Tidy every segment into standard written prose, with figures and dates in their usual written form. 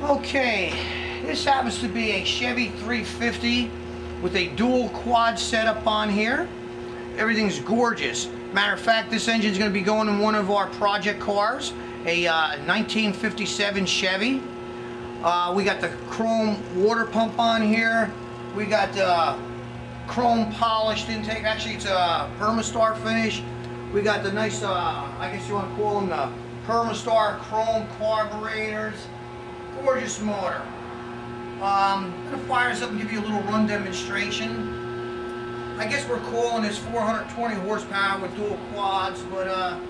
Okay, this happens to be a Chevy 350 with a dual quad setup on here. Everything's gorgeous. Matter of fact, this engine is going to be going in one of our project cars, a 1957 Chevy. We got the chrome water pump on here. We got the chrome polished intake. Actually, it's a Permastar finish. We got the nice, I guess you want to call them the Permastar chrome carburetors. Gorgeous motor. I'm going to fire this up and give you a little run demonstration. I guess we're calling this 420 horsepower with dual quads, but the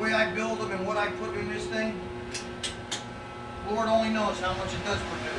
way I build them and what I put in this thing, Lord only knows how much it does produce.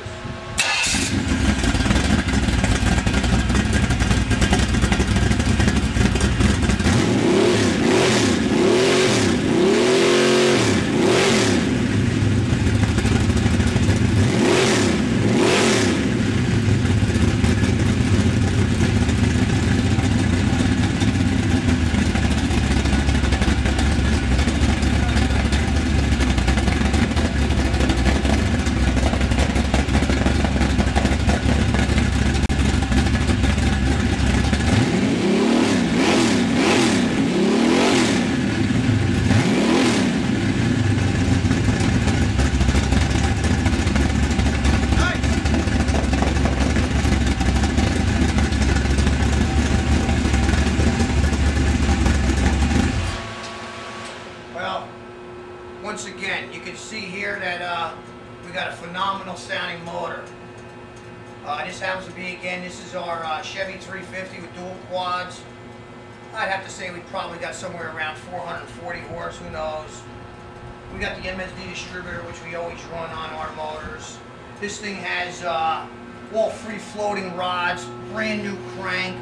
Once again, you can see here that we got a phenomenal sounding motor. This happens to be, again, this is our Chevy 350 with dual quads. I'd have to say we probably got somewhere around 440 horse, who knows. We got the MSD distributor, which we always run on our motors. This thing has all free floating rods, brand new crank.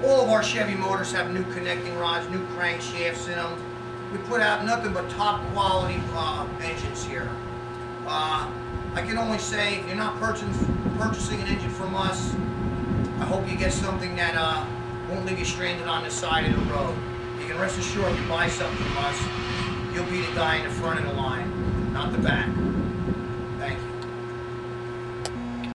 All of our Chevy motors have new connecting rods, new crankshafts in them. We put out nothing but top quality engines here. I can only say, if you're not purchasing an engine from us, I hope you get something that won't leave you stranded on the side of the road. You can rest assured if you buy something from us, you'll be the guy in the front of the line, not the back.